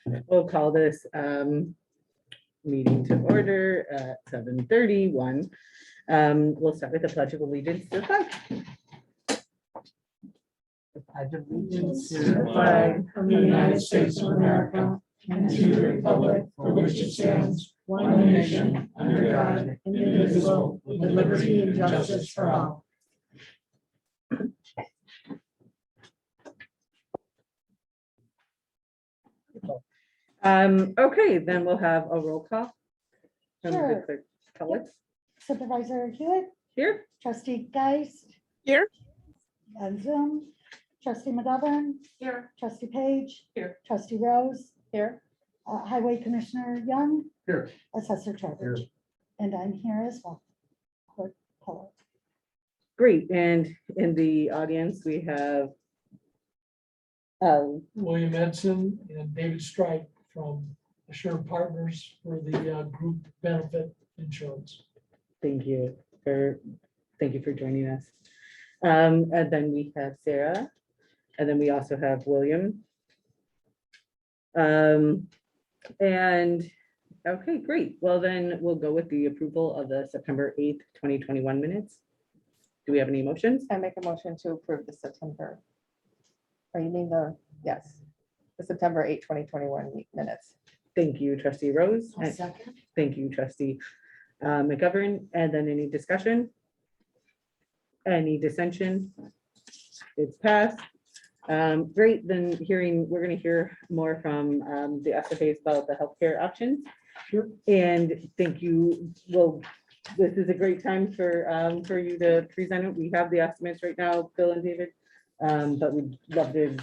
We'll call this meeting to order at 7:31. We'll start with the Pledge of Allegiance to the flag. The Pledge of Allegiance to the flag of the United States of America and to the republic for which it stands, one nation, under God, indivisible, with liberty and justice for all. Okay, then we'll have a roll call. From the Sure. clerk. Public Supervisor Hewitt, here. trustee Geist. Here. On Zoom, trustee McGovern, Here. trustee Page. Here. Trustee Rose, Here. Highway Commissioner Young. Here. Assessor Trowbridge. And I'm here as well. Clerk Keller. Great, and in the audience, we have William Edson and David Strike from Assured Partners for the group benefit insurance. thank you for joining us. And then we have Sarah, and then we also have William. And, okay, great. Well, then we'll go with the approval of the September 8th, 2021 minutes. Do we have any motions? I make a motion to approve the September. Or you mean yes, the September 8, 2021 minutes. Thank you, trustee Rose. and Second. Thank you, trustee McGovern. And then any discussion? Any dissension? It's passed. Great, then we're going to hear more from the SFAs about the healthcare options. Sure. And thank you. Well, this is a great time for you to present it. We have the estimates right now, Bill and David. But we'd love to,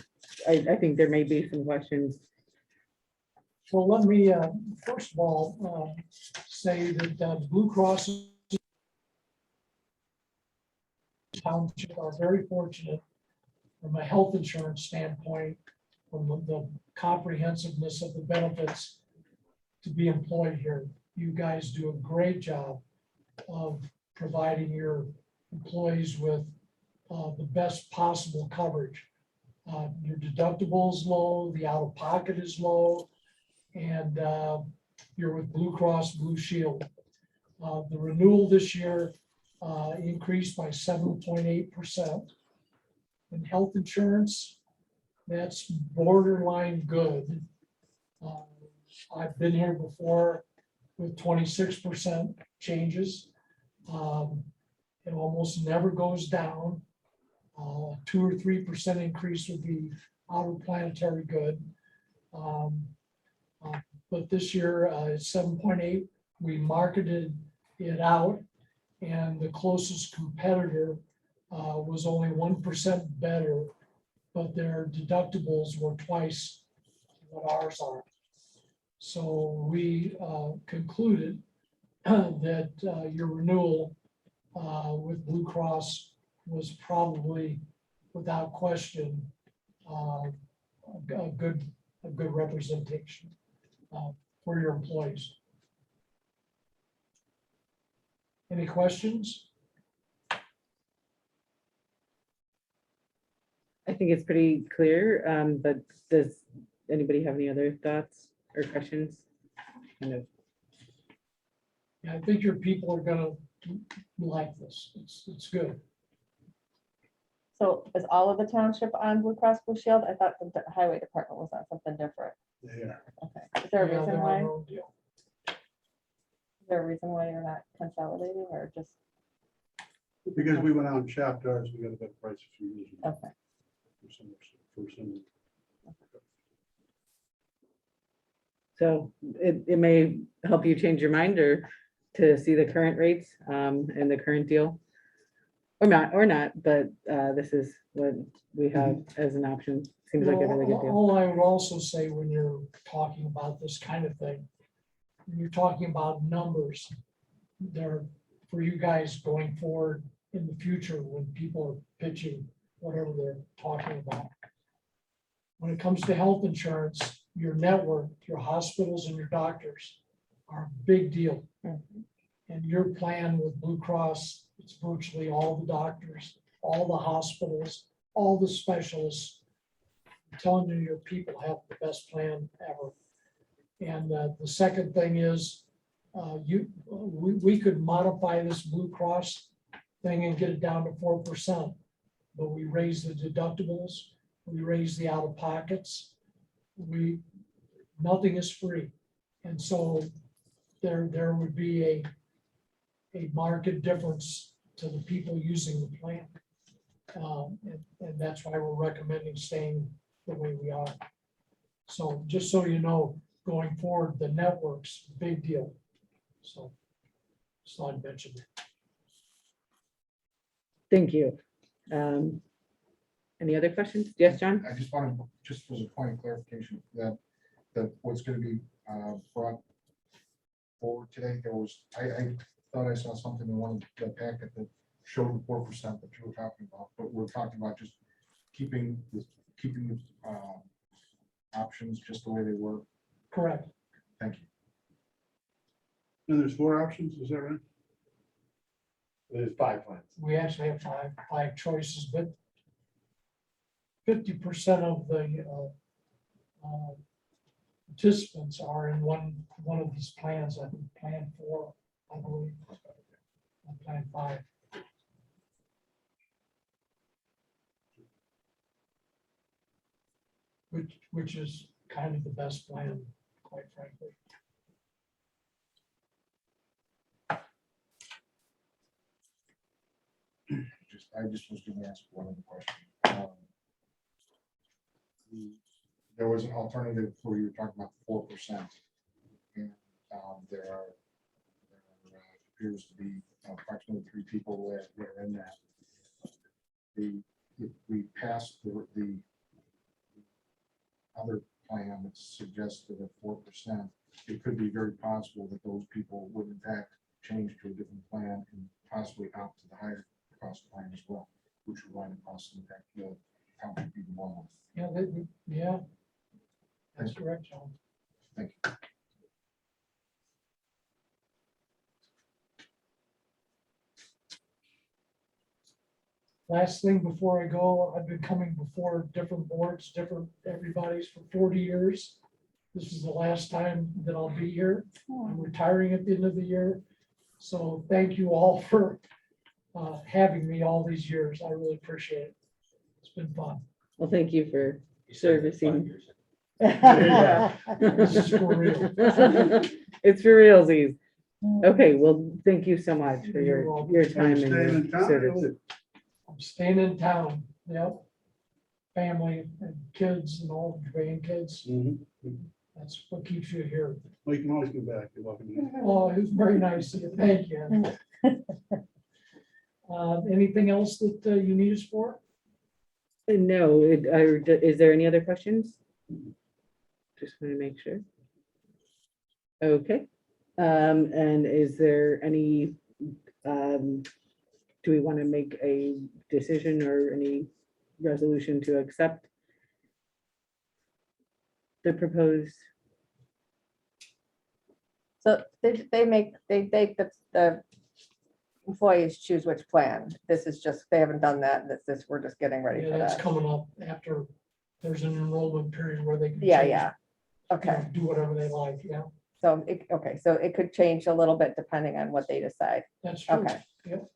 I think there may be some questions. So let me, first of all, say that Blue Cross Township are very fortunate from a health insurance standpoint, from the comprehensiveness of the benefits to be employed here. You guys do a great job of providing your employees with the best possible coverage. Your deductible is low, the out-of-pocket is low, and you're with Blue Cross Blue Shield. The renewal this year increased by 7.8%. In health insurance, that's borderline good. I've been here before with 26% changes. It almost never goes down. 2 or 3% increase would be out of planetary good. But this year it's 7.8. We marketed it out, and the closest competitor was only 1% better, but their deductibles were twice what ours are. So we concluded that your renewal with Blue Cross was probably, without question, a good representation for your employees. Any questions? I think it's pretty clear, but does anybody have any other thoughts or questions? Kind of. Yeah, I think your people are gonna like this. It's good. So is all of the township on Blue Cross Blue Shield? I thought the highway department was on something different. Yeah. Okay. Is there a Yeah, reason they're why? on their own deal. Is there a reason why you're not consolidating or just? Because we went out and shopped ours, we got a better price a few years ago. Okay. For some. So it may help you change your mind or to see the current rates and the current deal. Or not, but this is what we have as an option. Seems like a really good deal. All I would also say when you're talking about this kind of thing, when you're talking about numbers, they're for you guys going forward in the future when people are pitching whatever they're talking about. When it comes to health insurance, your network, your hospitals and your doctors are a big deal. And your plan with Blue Cross, it's virtually all the doctors, all the hospitals, all the specialists. I'm telling you, your people have the best plan ever. And the second thing is, we could modify this Blue Cross thing and get it down to 4%. But we raise the deductibles, we raise the out-of-pockets. Nothing is free. And so there would be a market difference to the people using the plan. And that's why we're recommending staying the way we are. So just so you know, going forward, the network's a big deal. So I'd mention it. Thank you. Any other questions? Yes, John? I just wanted, just as a point of clarification, that what's going to be brought forward today, I thought I saw something in one of the packet that showed the 4% that you were talking about, but we're talking about just keeping the options just the way they were. Correct. Thank you. And there's 4 options, is that right? There's 5 plans. We actually have five choices, but 50% of the participants are in one of these plans. I think plan 4, I believe, and plan 5. Which is kind of the best plan, quite frankly. I just was going to ask one other question. There was an alternative where you were talking about 4%, and there appears to be approximately 3 people that are in that. If we pass the other plan that suggested a 4%, it could be very possible that those people would in fact change to a different plan and possibly opt to the higher cost plan as well, which would wind up costing the township even more. Yeah, that's correct, John. Thank you. Last thing before I go, I've been coming before different boards, different everybody's for 40 years. This is the last time that I'll be here. I'm retiring at the end of the year. So thank you all for having me all these years. I really appreciate it. It's been fun. Well, thank you for servicing. This is for real. It's for realsies. Okay, well, thank you so much for You're your welcome. time Staying in and your town, service. I'm staying in town. Yep. Family and kids and all the grandkids. That's what keeps you here. Well, you can always come back. You're welcome. Oh, it was very nice of you. Thank you. Anything else that you need us for? No, is there any other questions? Just want to make sure. Okay. And is there any, do we want to make a decision or any resolution to accept the proposed? So they make the employees choose which plan. This is just, they haven't done that. We're just getting ready Yeah, for that's that. coming up after there's an enrollment period where they can. Yeah, change, yeah. you Okay, know, do whatever they like. Yeah, so, so it could change a little bit depending on what they decide. that's true. Okay. Yep.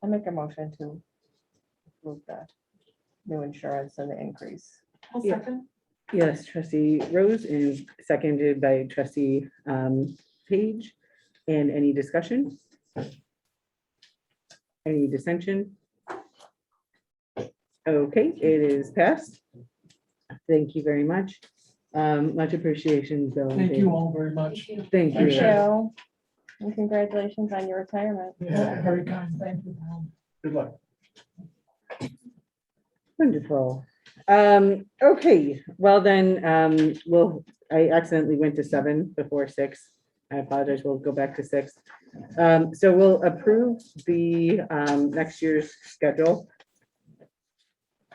I make a motion to approve the new insurance and the increase. Yeah. Yes, trustee Rose and seconded by trustee Page. And any discussion? Any dissension? Okay, it is passed. Thank you very much. Much appreciation, Bill. and Thank Dave. you all very much. Thank Thank you. you. And congratulations on your retirement. Yeah, very kind. Thank you. Good luck. Wonderful. Okay, well then, I accidentally went to 7 before 6. I apologize, we'll go back to 6. So we'll approve the next year's schedule.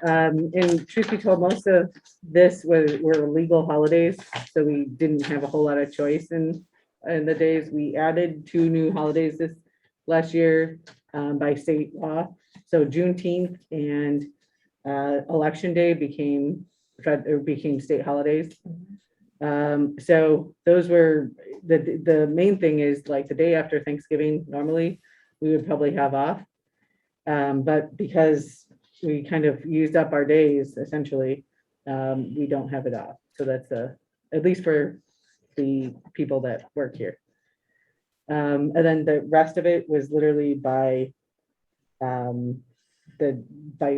And truth be told, most of this were legal holidays, so we didn't have a whole lot of choice in the days. We added 2 new holidays this last year by state law. So Juneteenth and Election Day became it became state holidays. So those were, the main thing is like the day after Thanksgiving, normally we would probably have off. But because we kind of used up our days essentially, we don't have it off. So that's at least for the people that work here. And then the rest of it was literally by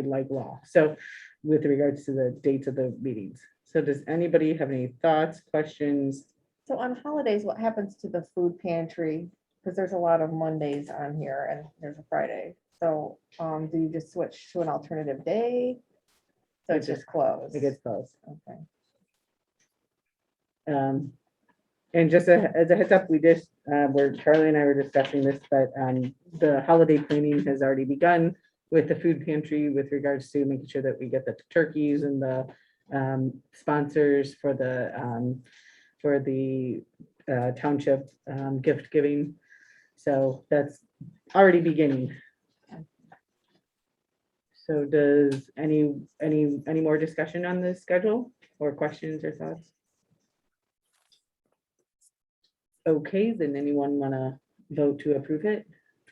like law. So with regards to the dates of the meetings. So does anybody have any thoughts, questions? So on holidays, what happens to the food pantry? Because there's a lot of Mondays on here and there's a Friday. So do you just switch to an alternative day? So it's just closed? It gets closed. Okay. And just as a heads up, where Charlie and I were discussing this, but the holiday cleaning has already begun with the food pantry with regards to making sure that we get the turkeys and the sponsors for the township gift giving. So that's already beginning. So does any more discussion on this schedule or questions or thoughts? Okay, then anyone want to vote to approve it?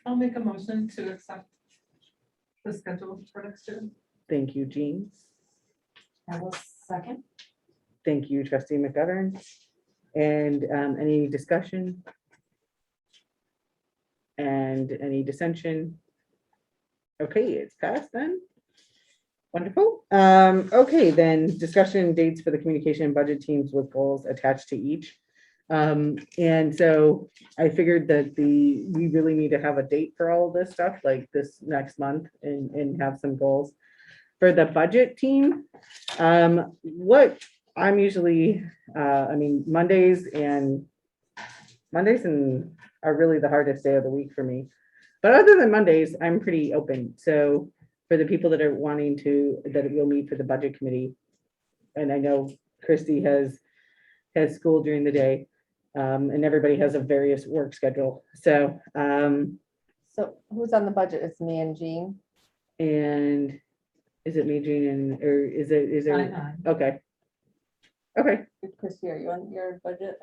I'll make a motion to accept the schedule for next year. Thank you, Jean. I will second. Thank you, trustee McGovern. And any discussion? And any dissension? Okay, it's passed then. Wonderful. Okay, then discussion dates for the communication and budget teams with goals attached to each. And so I figured that we really need to have a date for all of this stuff, like this next month, and have some goals. For the budget team, what I'm usually, Mondays are really the hardest day of the week for me. But other than Mondays, I'm pretty open. So for the people that are wanting that we'll meet for the budget committee, and I know Christy has school during the day, and everybody has a various work schedule. So, So who's on the budget? It's me and Jean. and is it me, Jean, or is there? Okay. Okay, Christy, are you on your budget?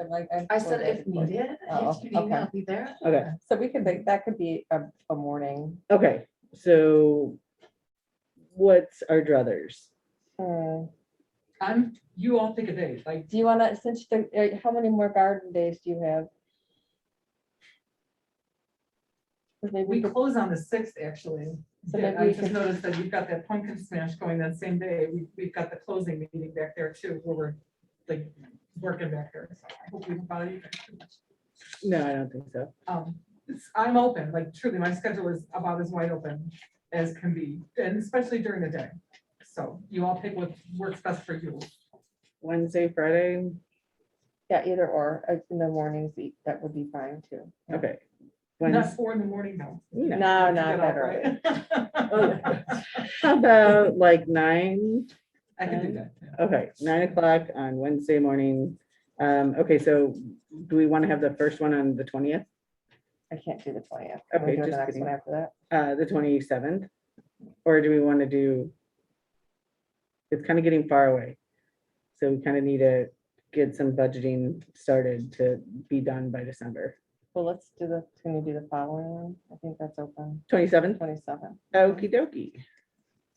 I said if needed, Oh, if you need me, okay. I'll be there. okay, So we could make, that could be a morning. okay. So what's our druthers? You all pick a date, like, Do you want to, since how many more garden days do you have? 'Cause maybe we we could- close on the 6th, actually. So Yeah, maybe I we just could- noticed that you've got that pumpkin smash going that same day. We've got the closing meeting back there too, where we're like working back there. So I hope we don't bother you guys too much. No, I don't think so. I'm open, like truly, my schedule is about as wide open as can be, and especially during the day. So you all pick what works best for you. Wednesday, Friday? Yeah, either or, in the mornings, that would be fine too. Okay. Not Wednesday. 4 in the morning, no. No. No, Get not up, that early. right? How about like 9? I can do that. yeah. Okay, 9 o'clock on Wednesday morning. Okay, so do we want to have the first one on the 20th? I can't do the 20th. Okay, Can we do the just next kidding. one after that? The 27th? Or do we want to do? It's kind of getting far away. So we kind of need to get some budgeting started to be done by December. Well, let's do can we do the following one? I think that's open, 27th? 27. Okie dokie.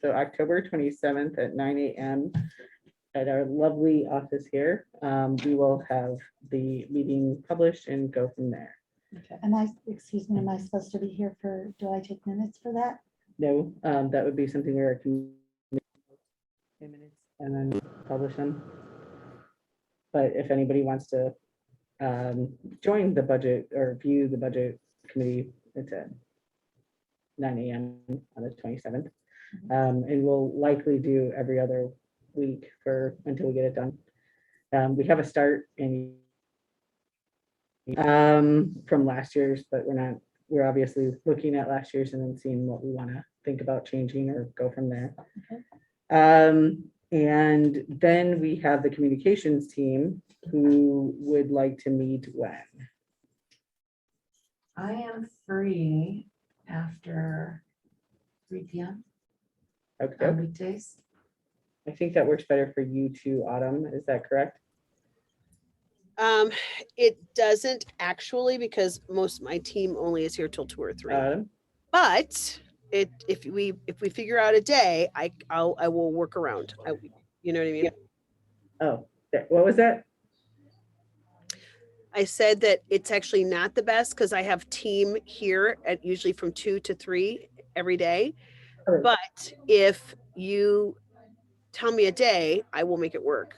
So October 27th at 9 a.m. at our lovely office here. We will have the meeting published and go from there. Excuse me, am I supposed to be here do I take minutes for that? No, that would be something where I can 10 minutes and then publish them. But if anybody wants to join the budget or view the budget committee, it's at 9 a.m. on the 27th. And we'll likely do every other week until we get it done. We have a start from last year's, but we're obviously looking at last year's and then seeing what we want to think about changing or go from there. Okay. And then we have the communications team who would like to meet when? I am free after 3 p.m. Okay, on weekdays. I think that works better for you too, Autumn. Is that correct? It doesn't actually, because most of my team only is here till 2 or 3. Autumn? But if we figure out a day, I will work around. You know what I mean? Yeah. Oh, what was that? I said that it's actually not the best because I have team here at usually from 2 to 3 every day. Correct. But if you tell me a day, I will make it work.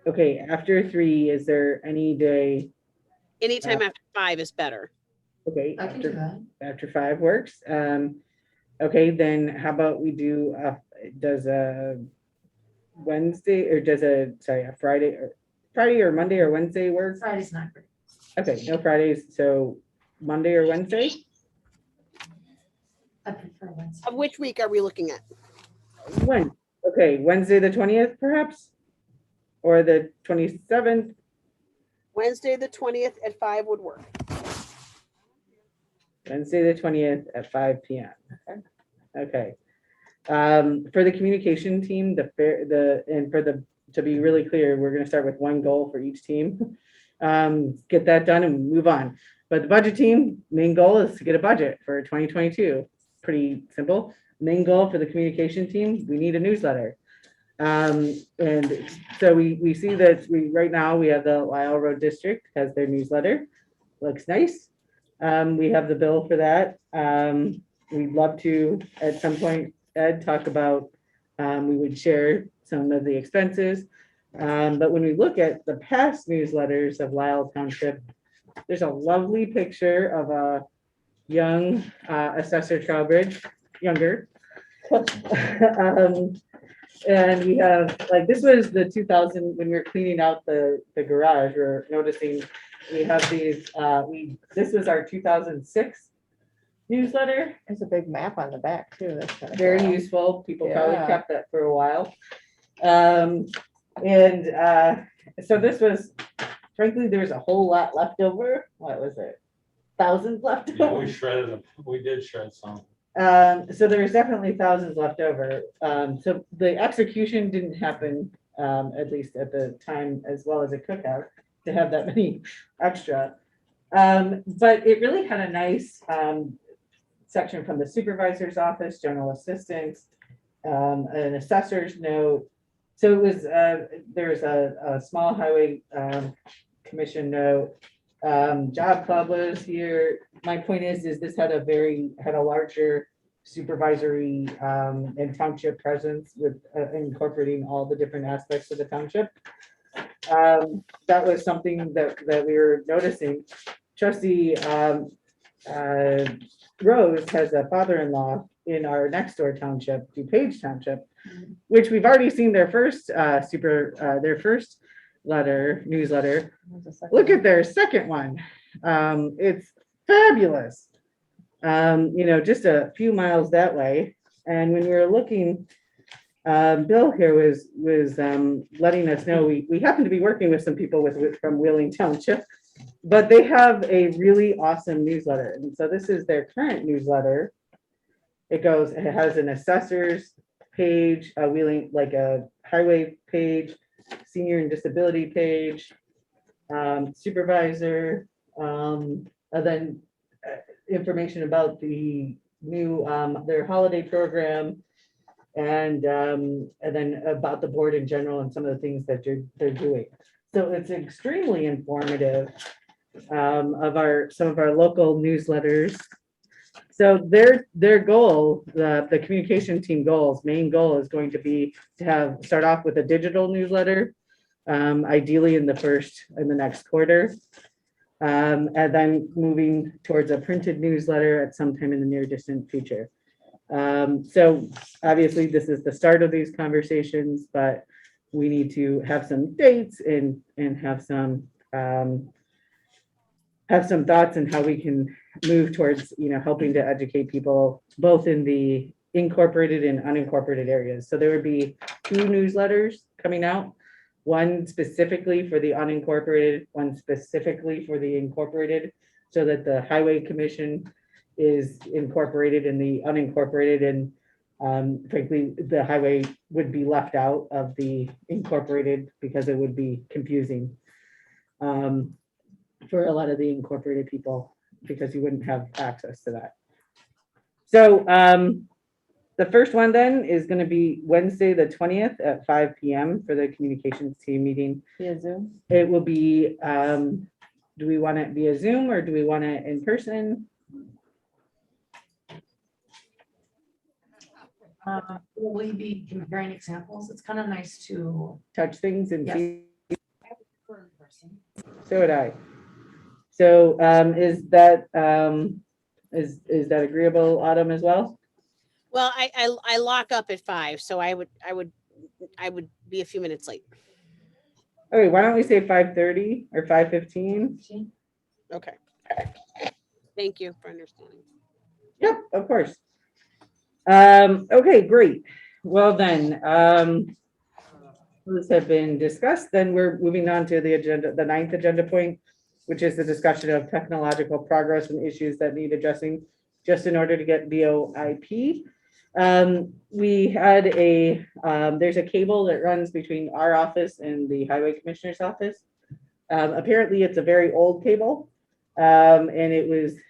Okay, after 3, is there any day? Anytime after 5 is better. Okay, I can do that. after 5 works. Okay, then how about we do, does a Wednesday or does a Friday or Monday or Wednesday work? Friday's not great. Okay, no Fridays, so Monday or Wednesday? I prefer Wednesday. Of which week are we looking at? When? Okay, Wednesday, the 20th perhaps? Or the 27th? Wednesday, the 20th at 5 would work. Wednesday, the 20th at 5 p.m. Okay. For the communication team, to be really clear, we're gonna start with one goal for each team. Get that done and move on. But the budget team, main goal is to get a budget for 2022. Pretty simple. Main goal for the communication team, we need a newsletter. And so we see that right now we have the Lyle Road District has their newsletter. Looks nice. We have the bill for that. We'd love to, at some point, Ed, talk about, we would share some of the expenses. But when we look at the past newsletters of Lisle Township, there's a lovely picture of a young Assessor Trowbridge, younger. And we have, like, this was the 2000, when we were cleaning out the garage, we're noticing we have these, this was our 2006 newsletter. There's a big map on the back too. That's kind of Very useful. People probably Yeah. kept that for a while. So this was, frankly, there was a whole lot left over. What was it? Thousands left Yeah, over. we shredded them. We did shred some. So there was definitely thousands left over. So the execution didn't happen, at least at the time, as well as it could have, to have that many extra. But it really had a nice section from the supervisor's office, general assistants, an assessor's note. So it was, there's a small highway commission note. Job club was here. My point is this had a larger supervisory and township presence with incorporating all the different aspects of the township. That was something that we were noticing. Trustee Rose has a father-in-law in our next door township, DuPage Township, which we've already seen their first newsletter. Look at their second one. It's fabulous. Just a few miles that way. And when we were looking, Bill here was letting us know we happen to be working with some people from Wheeling Township, but they have a really awesome newsletter. And so this is their current newsletter. It has an assessor's page, a Wheeling, like a highway page, senior and disability page, supervisor, and then information about the new their holiday program, and then about the board in general and some of the things that they're doing. So it's extremely informative of some of our local newsletters. So their goal, the communication team main goal is going to be to start off with a digital newsletter, ideally in the next quarter, and then moving towards a printed newsletter at some time in the near distant future. So obviously this is the start of these conversations, but we need to have some dates and have some thoughts on how we can move towards, helping to educate people both in the incorporated and unincorporated areas. So there would be 2 newsletters coming out, one specifically for the unincorporated, one specifically for the incorporated, so that the Highway Commission is incorporated in the unincorporated, and Frankly, the highway would be left out of the incorporated because it would be confusing for a lot of the incorporated people, because you wouldn't have access to that. So the first one then is going to be Wednesday, the 20th at 5 p.m. for the communications team meeting. Via Zoom? It will be, do we want it via Zoom or do we want it in person? Will we be comparing examples? It's kind of nice to. Touch things and Yes. see. For in person. So would I. So is that agreeable, Autumn, as well? Well, I lock up at 5, so I would be a few minutes late. Okay, why don't we say 5:30 or 5:15? Okay. Thank you for understanding. Yep, of course. Okay, great. Well then, those have been discussed. Then we're moving on to the agenda, the 9th agenda point, which is the discussion of technological progress and issues that need addressing just in order to get VoIP. We had there's a cable that runs between our office and the highway commissioner's office. Apparently it's a very old cable. And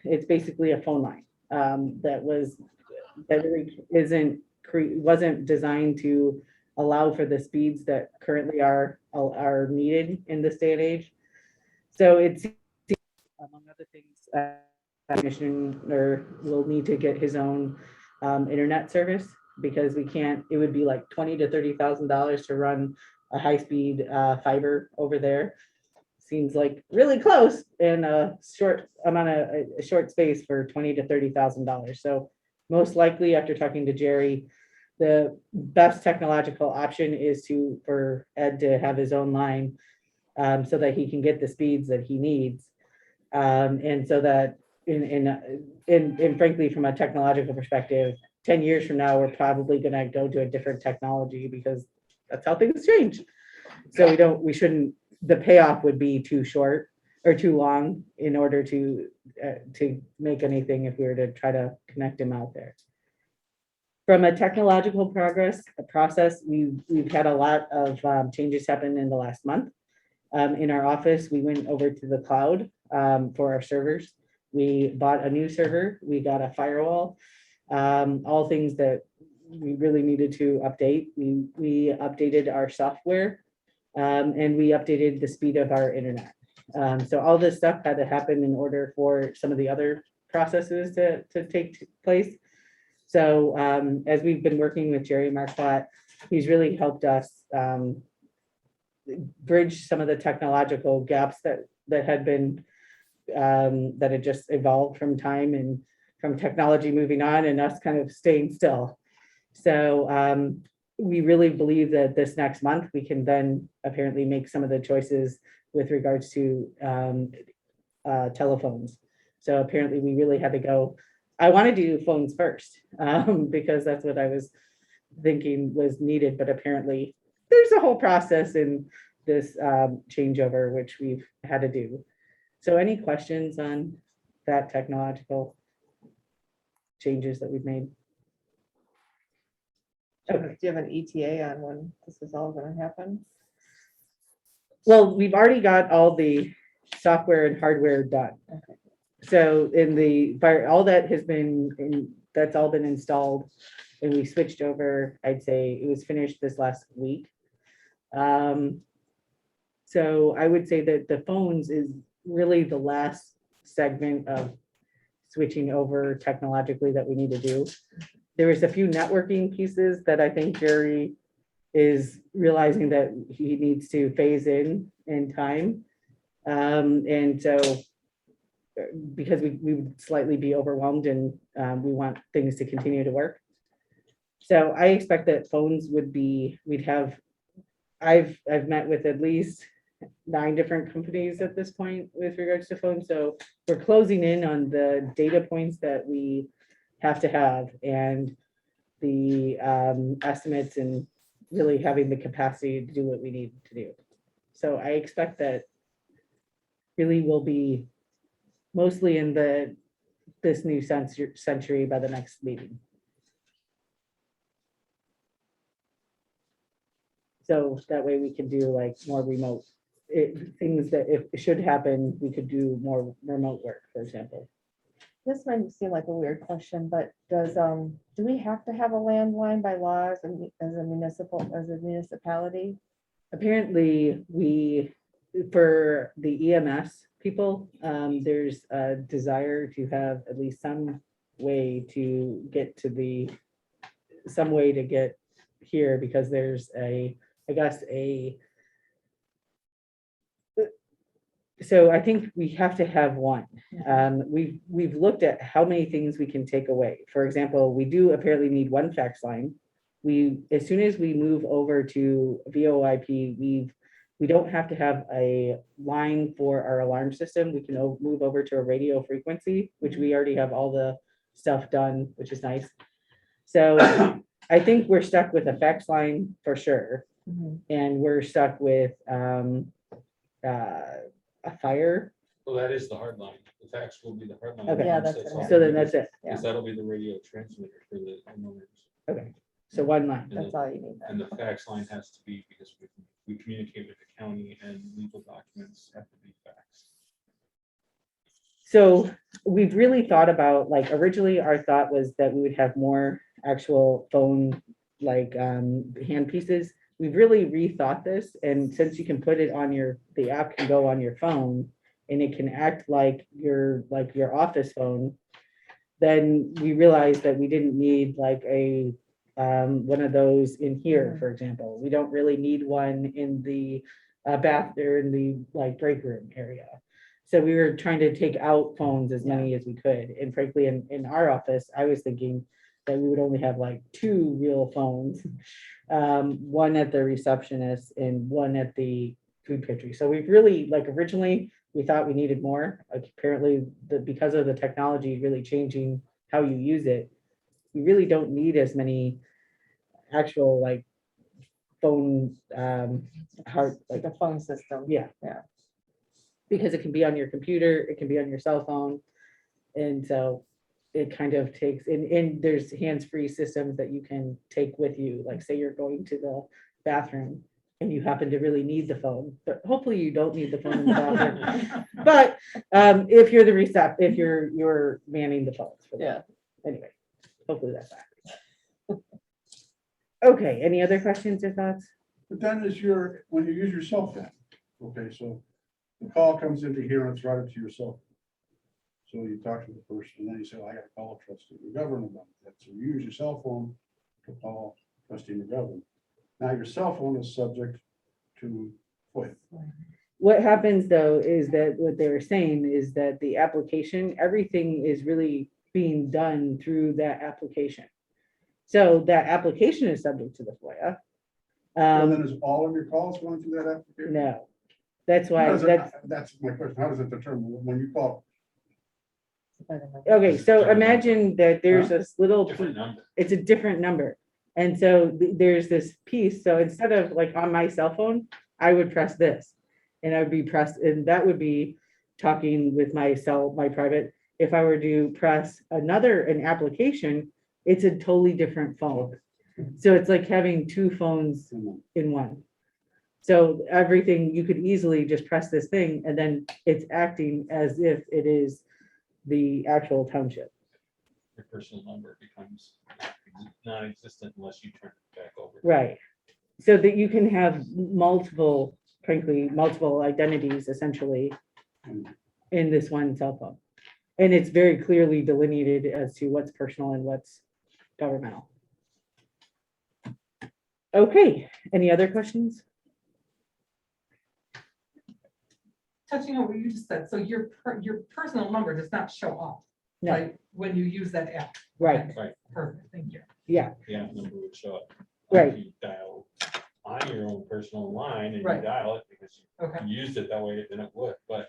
it's basically a phone line that really wasn't designed to allow for the speeds that currently are needed in this day and age. So it's, among other things, commissioner will need to get his own internet service, because it would be like $20,000 to $30,000 to run a high-speed fiber over there. Seems like really close in a short space for $20,000 to $30,000. So most likely, after talking to Jerry, the best technological option is for Ed to have his own line, so that he can get the speeds that he needs. And so that and frankly, from a technological perspective, 10 years from now, we're probably going to go to a different technology, because that's how things change. So the payoff would be too short or too long in order to make anything if we were to try to connect him out there. From a technological process, we've had a lot of changes happen in the last month. In our office, we went over to the cloud for our servers. We bought a new server. We got a firewall, all things that we really needed to update. We updated our software, and we updated the speed of our internet. So all this stuff had to happen in order for some of the other processes to take place. So as we've been working with Jerry Marquardt, he's really helped us bridge some of the technological gaps that had just evolved from time and from technology moving on and us kind of staying still. So we really believe that this next month we can then apparently make some of the choices with regards to telephones. So apparently we really had to go. I want to do phones first because that's what I was thinking was needed, but apparently there's a whole process in this changeover which we've had to do. So any questions on that technological changes that we've made? Do you have an ETA on when this is all gonna happen? Well, we've already got all the software and hardware done. Okay. So all that has been, that's all been installed, and we switched over. I'd say it was finished this last week. So I would say that the phones is really the last segment of switching over technologically that we need to do. There was a few networking pieces that I think Jerry is realizing that he needs to phase in time. And so because we would slightly be overwhelmed and we want things to continue to work. So I expect that phones I've met with at least 9 different companies at this point with regards to phones. So we're closing in on the data points that we have to have and the estimates and really having the capacity to do what we need to do. So I expect that really will be mostly in this new century by the next meeting. So that way we can do like more remote, things that if it should happen, we could do more remote work, for example. This might seem like a weird question, but do we have to have a landline by law as a municipality? Apparently, for the EMS people, there's a desire to have at least some way to get here because there's so I think we have to have one. We've looked at how many things we can take away. For example, we do apparently need one fax line. As soon as we move over to VoIP, we don't have to have a line for our alarm system. We can move over to a radio frequency, which we already have all the stuff done, which is nice. So I think we're stuck with a fax line for sure. And we're stuck with a fire. Well, that is the hard line. The fax will be the hard line. Okay. Yeah, that's That's what all So then because- that's it. Yeah. Because that'll be the radio transmitter for the homeowners. Okay, so one line. And That's the, all you need. and the fax line has to be, because we communicate with the county and legal documents have to be faxed. So we've really thought about, like, originally our thought was that we would have more actual phone, like, hand pieces. We've really rethought this, and since you can put it on the app can go on your phone and it can act like your office phone, then we realized that we didn't need like a one of those in here, for example. We don't really need one in the bath or in the like break room area. So we were trying to take out phones as many as we could. And frankly, in our office, I was thinking that we would only have like 2 real phones, one at the receptionist and one at the food pantry. So we've really, like, originally we thought we needed more. Like, apparently, because of the technology really changing how you use it, we really don't need as many actual like phone Like a phone system. yeah. Because it can be on your computer, it can be on your cell phone. And so it kind of takes, and there's hands-free systems that you can take with you. Like, say you're going to the bathroom and you happen to really need the phone, but hopefully you don't need the phone in the bathroom. But if you're if you're manning the phones for that. Anyway, hopefully that's that. Okay, any other questions or thoughts? But then when you use your cell phone, okay, so the call comes into here and it's routed to your cell phone. So you talk to the person and then you say, well, I got to call trustee McGovern about that. So you use your cell phone to call trustee McGovern. Now your cell phone is subject to FOIA. What happens though is that what they were saying is that the application, everything is really being done through that application. So that application is subject to the FOIA. And then is all of your calls going through that application? No, that's why, How does it- That's my question. How does it determine when you call? okay, so imagine that there's this little, Different number. it's a different number. And so there's this piece, so instead of like on my cell phone, I would press this. And I would be pressed, and that would be talking with my private. If I were to press an application, it's a totally different phone. So it's like having 2 phones in one. So everything, you could easily just press this thing and then it's acting as if it is the actual township. Your personal number becomes non-existent unless you turn it back over. Right. So that you can have multiple identities essentially in this one cell phone. And it's very clearly delineated as to what's personal and what's governmental. Okay, any other questions? Touching on what you just said, so your personal number does not show up, No, like, when you use that app. right, Okay, Perfect, thank you. yeah, The app number would show up. Right. You dial on your own personal line and you Right. dial it because Okay, you used it that way, then it would, but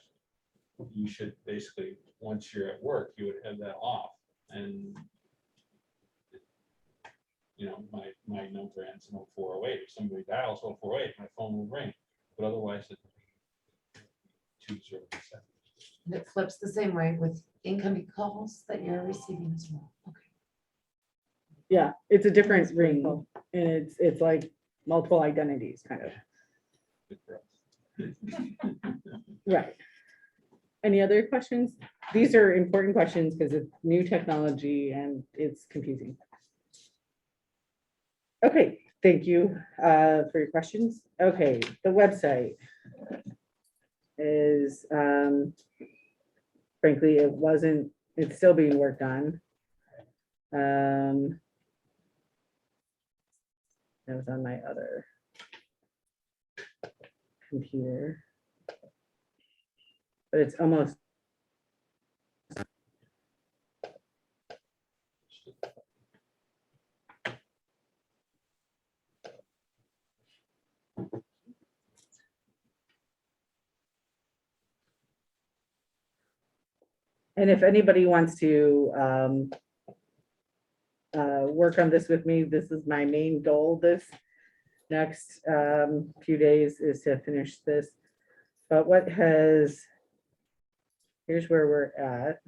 you should basically, once you're at work, you would have that off and you know, my number ends in 0408. If somebody dials 0408, my phone will ring, but otherwise it 207. And it flips the same way with incoming calls that you're receiving as well. Okay. yeah, it's a different ring. And it's like, multiple identities, kind of. Good for us. Right. Any other questions? These are important questions because it's new technology and it's confusing. Okay, thank you for your questions. Okay, the website is, frankly, it's still being worked on. That was on my other computer. But it's almost. And if anybody wants to work on this with me, this is my main goal this next few days is to finish this. But here's where we're at.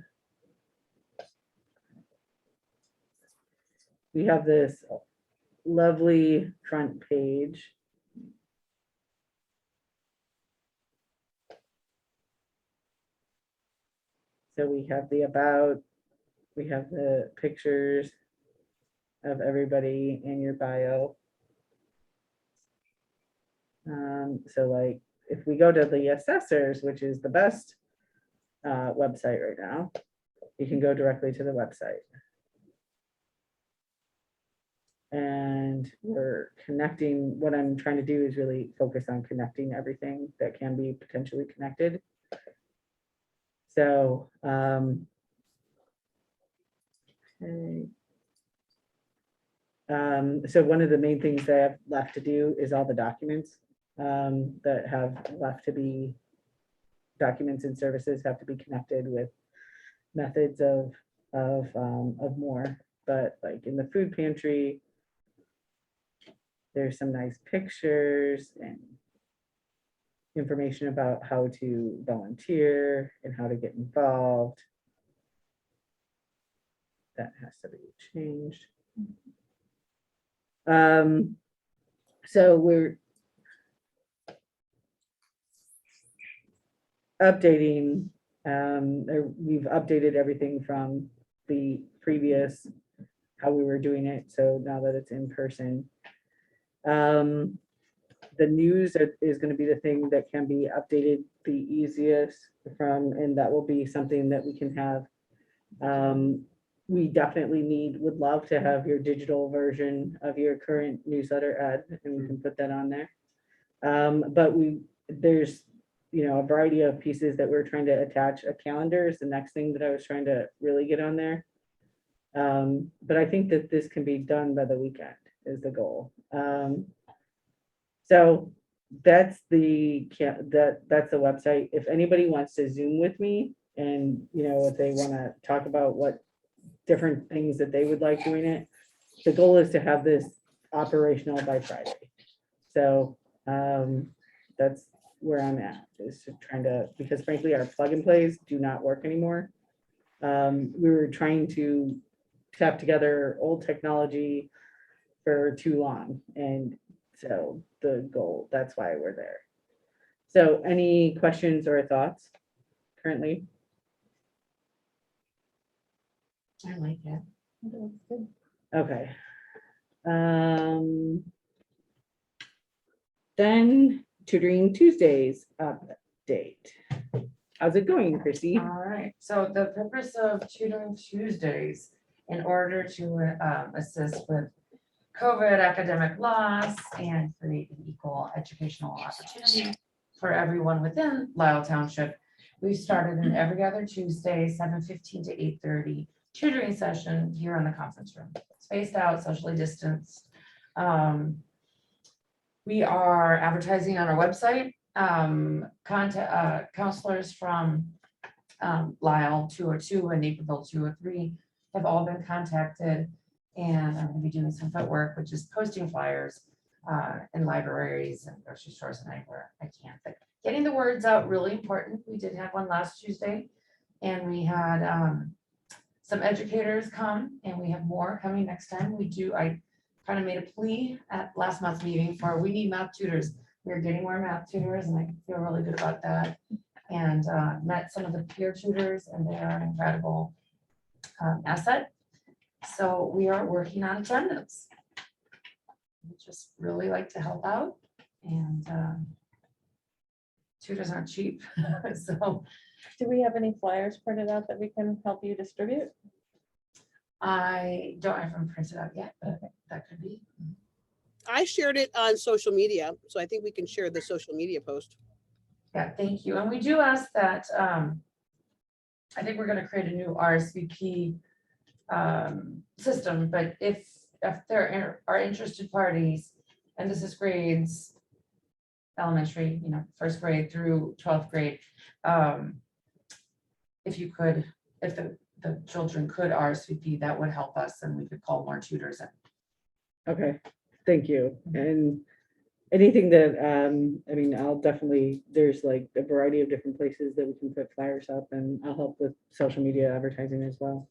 We have this lovely front page. So we have the about, we have the pictures of everybody in your bio. So like, if we go to the assessors, which is the best website right now, you can go directly to the website. And we're connecting, what I'm trying to do is really focus on connecting everything that can be potentially connected. So, okay. So one of the main things that I have left to do is all the documents that have left to be, documents and services have to be connected with methods of more. But like in the food pantry, there's some nice pictures and information about how to volunteer and how to get involved. That has to be changed. So we're updating, we've updated everything from the previous, how we were doing it. So now that it's in person, the news is going to be the thing that can be updated the easiest from, and that will be something that we can have. We definitely would love to have your digital version of your current newsletter ad, and we can put that on there. But there's, a variety of pieces that we're trying to attach. A calendar is the next thing that I was trying to really get on there. But I think that this can be done by the weekend is the goal. So that's the website. If anybody wants to Zoom with me and, if they want to talk about what different things that they would like doing it, the goal is to have this operational by Friday. So that's where I'm at, is trying to, because frankly, our plug and plays do not work anymore. We were trying to tap together old technology for too long. And so the goal, that's why we're there. So any questions or thoughts currently? I like it. Okay. Then Tutoring Tuesdays update. How's it going, Chrissy? All right, so the purpose of Tutoring Tuesdays, in order to assist with COVID academic loss and create an equal educational opportunity for everyone within Lisle Township, we started an every other Tuesday, 7:15 to 8:30 tutoring session here in the conference room, spaced out, socially distanced. We are advertising on our website. Counselors from Lyle 202 and Naperville 203 have all been contacted, and I'm going to be doing some footwork, which is posting flyers in libraries and grocery stores and anywhere I can. But getting the words out, really important. We did have one last Tuesday, and we had some educators come, and we have more coming next time. I kind of made a plea at last month's meeting for, we need math tutors. We're getting more math tutors and I feel really good about that. And met some of the peer tutors and they are an incredible asset. So we are working on attendance. We just really like to help out and tutors aren't cheap. So Do we have any flyers printed out that we can help you distribute? I don't have them printed out yet, but that could be. I shared it on social media, so I think we can share the social media post. Yeah, thank you. And we do ask that, I think we're gonna create a new RSVP system, but if there are interested parties, and this is grades, elementary, first grade through 12th grade, if you could, if the children could RSVP, that would help us and we could call more tutors in. Okay, thank you. And anything that, I mean, I'll definitely, there's like a variety of different places that we can put flyers up and I'll help with social media advertising as well.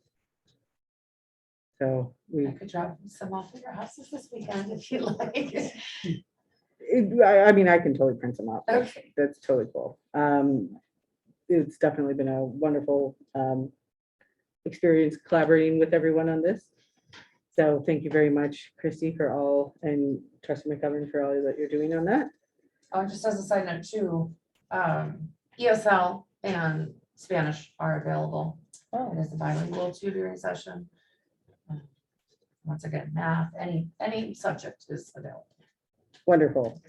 So I could drop some off at your houses this weekend if you like. I mean, I can totally print them out. Okay. That's totally cool. It's definitely been a wonderful experience collaborating with everyone on this. So thank you very much, Christy, for all, and Trustee McGovern for all that you're doing on that. Oh, just as a side note too, ESL and Spanish are available. It is a bilingual tutoring session. Once again, math, any subject is available. Wonderful,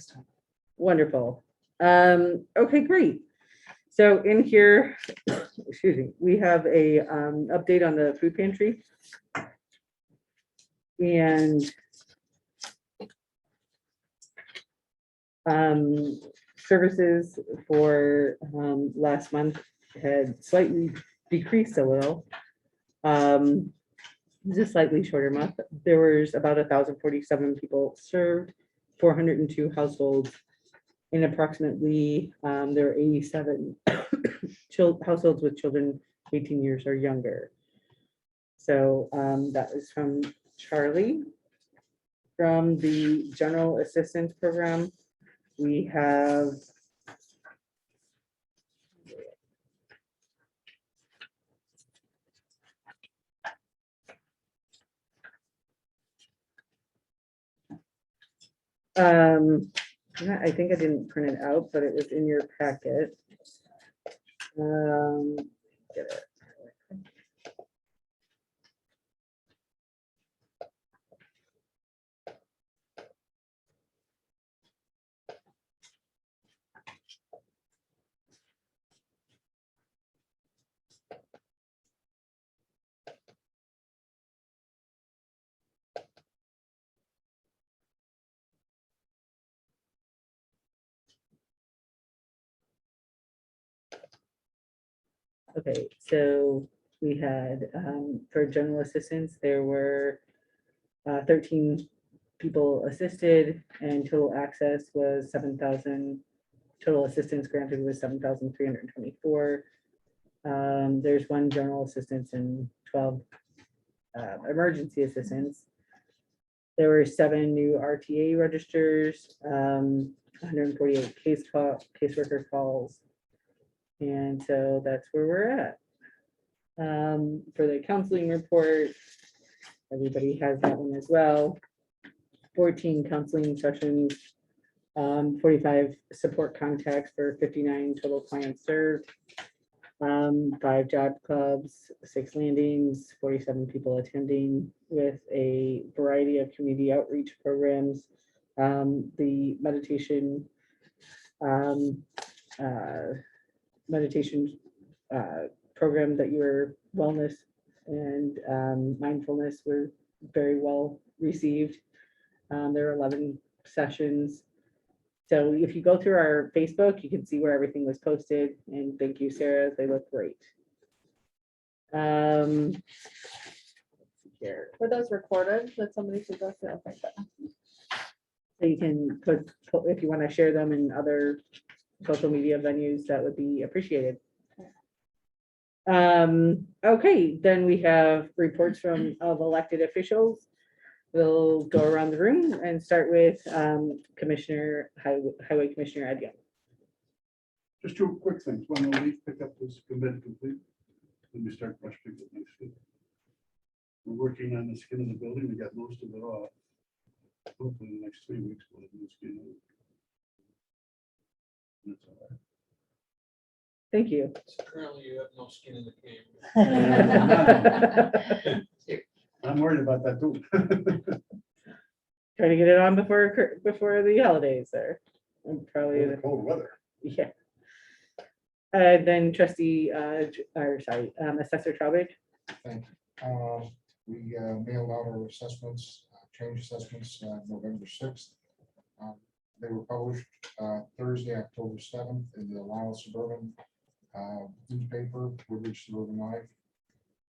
wonderful. Okay, great. So in here, excuse me, we have a update on the food pantry. And services for last month had slightly decreased a little. Just slightly shorter month. There was about 1,047 people served, 402 households, and approximately there were 87 households with children 18 years or younger. So that is from Charlie. From the General Assistance Program, we have I think I didn't print it out, but it was in your packet. Get it. Okay, so we had, for general assistance, there were 13 people assisted and total access was 7,000. Total assistance granted was 7,324. There's one general assistance and 12 emergency assistance. There were 7 new RTA registers, 148 caseworker calls. And so that's where we're at. For the counseling report, everybody has that one as well. 14 counseling sessions, 45 support contacts for 59 total clients served, 5 job clubs, 6 landings, 47 people attending with a variety of community outreach programs. The meditation program that your wellness and mindfulness were very well received. There are 11 sessions. So if you go through our Facebook, you can see where everything was posted. And thank you, Sarah. They look great. Here. Were those recorded that somebody should go through? Okay, good. So you can put, if you want to share them in other social media venues, that would be appreciated. Okay, then we have reports of elected officials. we'll go around the room and start with Highway Commissioner Ed Young. Just two quick things. One, the leaf pickup is committed complete. Then we start brush pickup next week. We're working on the skin of the building. We got most of it off. Hopefully in the next 3 weeks, we'll have the skin out. That's all right. Thank you. Currently, you have no skin in the game. I'm worried about that too. Try to get it on before the holidays there. Probably, The cold weather. yeah. Then trustee, Assessor Trowbridge. Thank you. We mailed out our assessments, change assessments, November 6th. They were published Thursday, October 7th in the Lyle Suburban newspaper, Woodridge Suburban Life,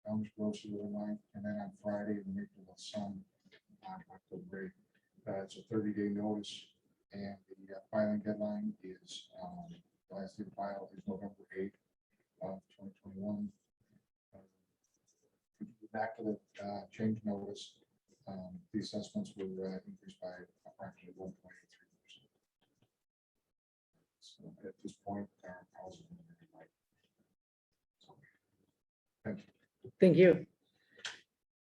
Elms Grove Suburban Life, and then on Friday, the Maple Sun on October 8th. It's a 30-day notice, and the filing deadline is the last day to file is November 8th of 2021. Back to the change notice, the assessments were increased by approximately 1.83%. So at this point, our policy. Thank you. Thank you.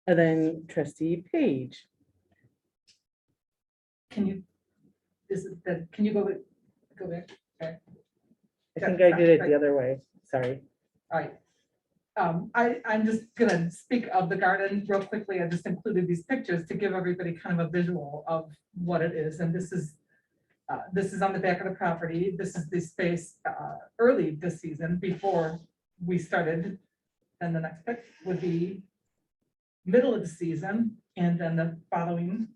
And then trustee Page. Can you, can you go back? Okay. I think I did it the other way. Sorry. All right. I'm just gonna speak of the garden real quickly. I just included these pictures to give everybody kind of a visual of what it is. And this is on the back of the property. This is the space early this season before we started. And the next pic would be middle of the season, and then the following.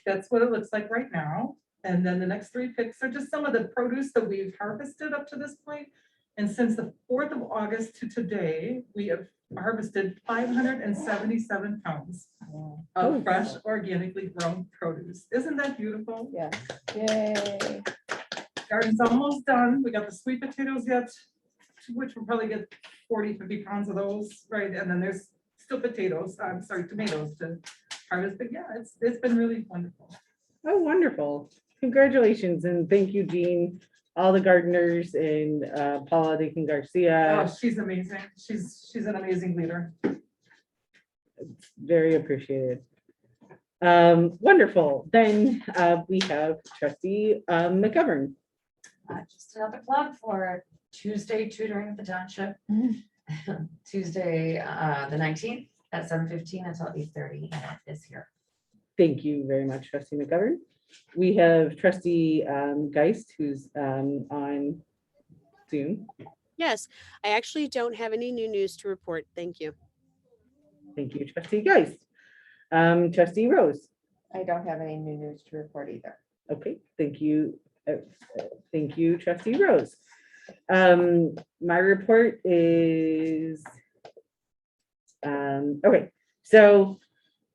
That's what it looks like right now. And then the next three pics are just some of the produce that we've harvested up to this point. And since the 4th of August to today, we have harvested 577 pounds of fresh, organically grown produce. Isn't that beautiful? Yeah. Yay. Garden's almost done. We got the sweet potatoes yet, which we'll probably get 40, 50 pounds of those, right? And then there's still tomatoes to harvest. But yeah, it's been really wonderful. Oh, wonderful. Congratulations. And thank you, Jean, all the gardeners, and Paula Deacon Garcia. Oh, she's amazing. She's an amazing leader. Very appreciated. Wonderful. Then we have trustee McGovern. Just another plug for Tuesday tutoring at the township. Tuesday, the 19th at 7:15 until 8:30, and it is here. Thank you very much, trustee McGovern. We have trustee Geist, who's on Zoom. Yes, I actually don't have any new news to report. Thank you. Thank you, trustee Geist. Trustee Rose. I don't have any new news to report either. Okay, thank you. Thank you, trustee Rose. My report is, okay, so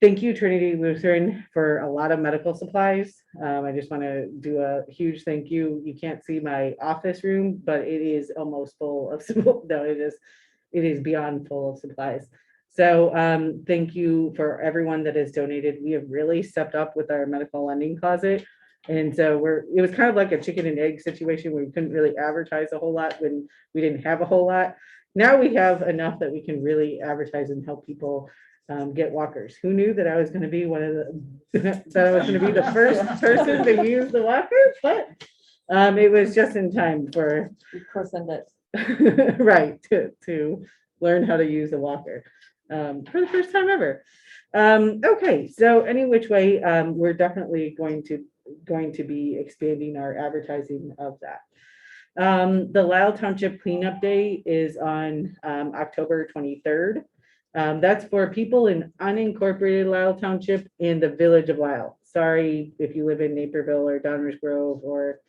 thank you, Trinity Lutheran, for a lot of medical supplies. I just want to do a huge thank you. You can't see my office room, but it is almost full of, no, it is beyond full of supplies. So thank you for everyone that has donated. We have really stepped up with our medical lending closet. And so it was kind of like a chicken and egg situation where we couldn't really advertise a whole lot when we didn't have a whole lot. Now we have enough that we can really advertise and help people get walkers. Who knew that I was going to be the first person to use the walker? But it was just in time for You christened it. right to learn how to use a walker for the first time ever. Okay, so any which way, we're definitely going to be expanding our advertising of that. The Lisle Township Cleanup Day is on October 23rd. That's for people in unincorporated Lisle Township in the village of Lisle. Sorry if you live in Naperville or Downers Grove or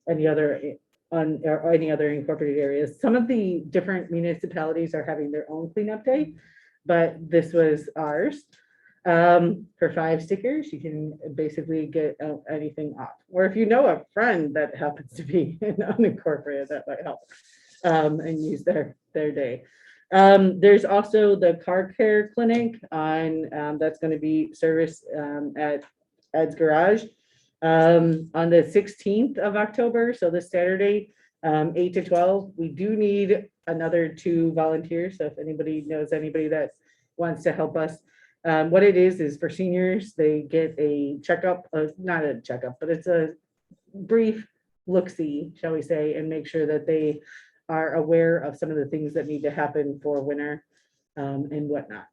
any other incorporated areas. Some of the different municipalities are having their own cleanup day, but this was ours. For 5 stickers, you can basically get anything off. Or if you know a friend that happens to be in unincorporated, that might help and use their day. There's also the car care clinic on, that's gonna be service, at Ed's Garage, on the 16th of October, so this Saturday, 8 to 12. We do need another 2 volunteers, so if anybody knows anybody that wants to help us. What it is for seniors, they get a checkup, not a checkup, but it's a brief look-see, shall we say, and make sure that they are aware of some of the things that need to happen for winter, and whatnot.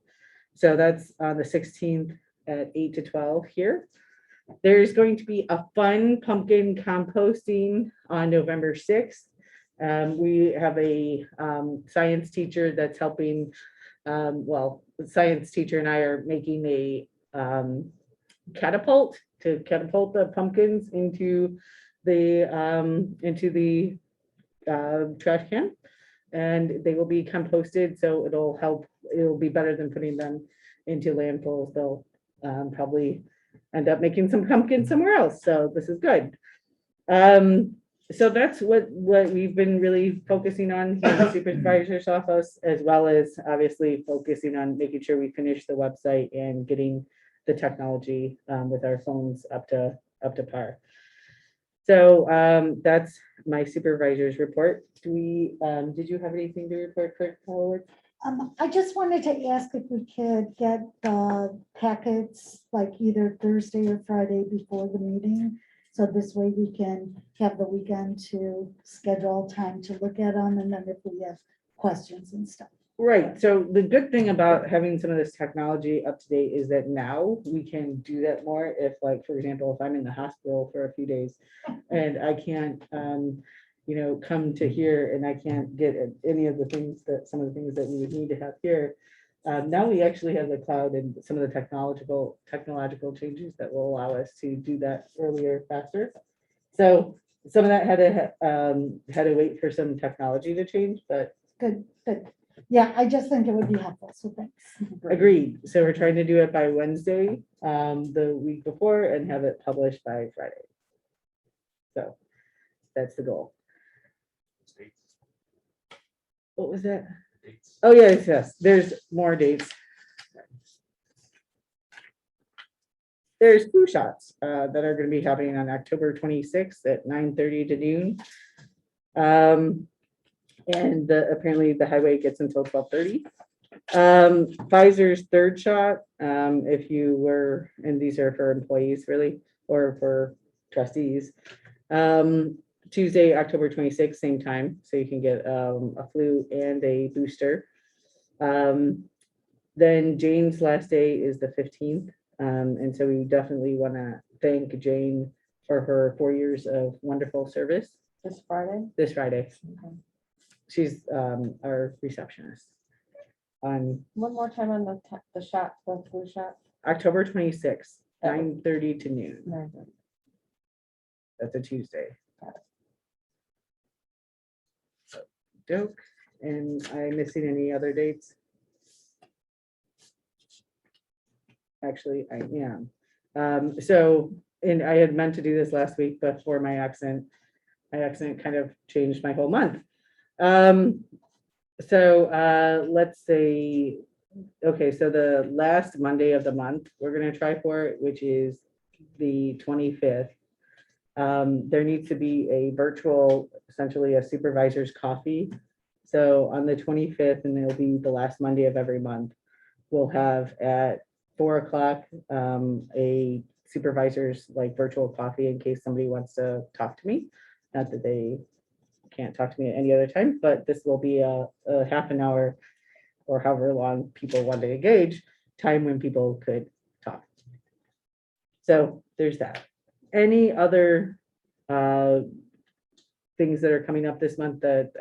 So that's on the 16th at 8 to 12 here. There's going to be a fun pumpkin composting on November 6th. We have a science teacher that's helping, well, the science teacher and I are making a catapult to catapult the pumpkins into the trash can. And they will be composted, so it'll help, it'll be better than putting them into landfills. They'll probably end up making some pumpkins somewhere else, so this is good. So that's what we've been really focusing on here in the supervisor's office, as well as obviously focusing on making sure we finish the website and getting the technology with our phones up to par. So that's my supervisor's report. Do we, did you have anything to report, Clerk Howard? I just wanted to ask if we could get the packets like either Thursday or Friday before the meeting. So this way we can have the weekend to schedule time to look at them, and then if we have questions and stuff. Right, so the good thing about having some of this technology up to date is that now we can do that more if, like, for example, if I'm in the hospital for a few days and I can't, you know, come to here and I can't get any of the things that, some of the things that we would need to have here. Now we actually have the cloud and some of the technological changes that will allow us to do that earlier, faster. So some of that had to wait for some technology to change, but Good. Yeah, I just think it would be helpful, so thanks. agreed. So we're trying to do it by Wednesday, the week before, and have it published by Friday. So that's the goal. What was that? Oh, yes, there's more dates. There's flu shots that are going to be happening on October 26th at 9:30 to noon. And apparently the highway gets until 12:30. Pfizer's third shot, if you were, and these are for employees really, or for trustees. Tuesday, October 26th, same time, so you can get a flu and a booster. Then Jane's last day is the 15th, and so we definitely want to thank Jane for her 4 years of wonderful service. This Friday? This Friday. Okay. She's our receptionist. On One more time on the shot, the flu shot. October 26th, 9:30 to noon. 9:30. That's a Tuesday. Got Dope. And I'm missing any other dates? Actually, I am. So, and I had meant to do this last week, but for my accident kind of changed my whole month. So let's say, okay, so the last Monday of the month, we're gonna try for it, which is the 25th. There needs to be a virtual, essentially a supervisor's coffee. So on the 25th, and it'll be the last Monday of every month, we'll have at 4 o'clock a supervisor's like virtual coffee in case somebody wants to talk to me. Not that they can't talk to me at any other time, but this will be a half an hour or however long people want to engage, time when people could talk. So there's that. Any other things that are coming up this month that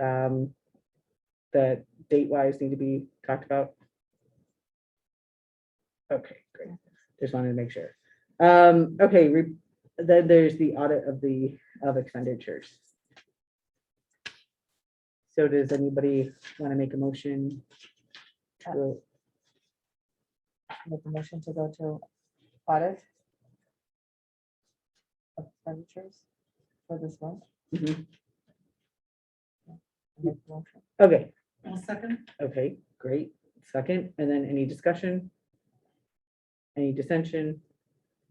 that date-wise need to be talked about? Okay, great. Just wanted to make sure. Okay, then there's the audit of expenditures. So does anybody want to make a motion? Make a motion to go to audit of expenditures for this month. Mhm. Make the motion. Okay, One second. okay. Great, second, and then any discussion? Any dissension?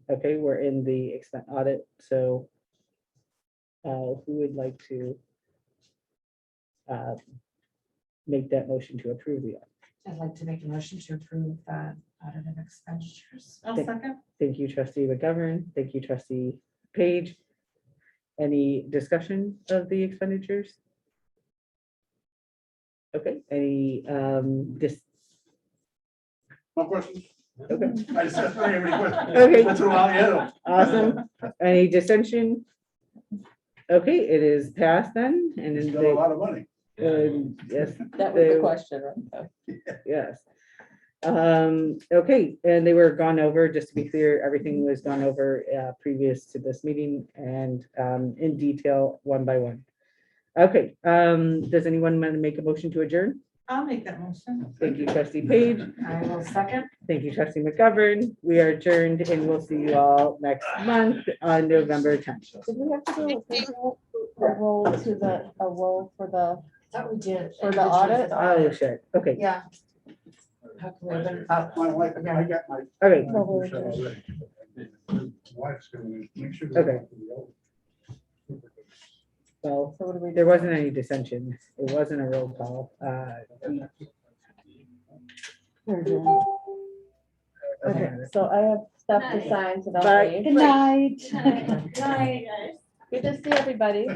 Okay, we're in the expense audit, so who would like to make that motion to approve the audit? I'd like to make a motion to approve that audit of expenditures. I'll Thank- second. Thank you, trustee McGovern. Thank you, trustee Page. Any discussion of the expenditures? Okay, any, No questions? okay, I just asked very many questions. Okay. That's what I'll handle. awesome. Any dissension? Okay, it is passed then, and It's then got a lot of money. yes, That was the They- question, right? yes. Okay, and they were gone over, just to be clear, everything was gone over previous to this meeting and in detail, one by one. Okay, does anyone want to make a motion to adjourn? I'll make that motion. Thank you, trustee Page. I will second. Thank you, trustee McGovern. We are adjourned and we'll see you all next month on November 10th. Did we have to do a roll to the, a roll for the, Thought we did. for the audit? Oh, shit. Okay, Yeah. How can we have been up? My wife, I got my. okay, Wife's gonna make sure. Okay. well, So what do we? there wasn't any dissension. It wasn't a roll call. Okay, so I have stuff to sign, so Bye. don't leave. Good night. Good to see everybody.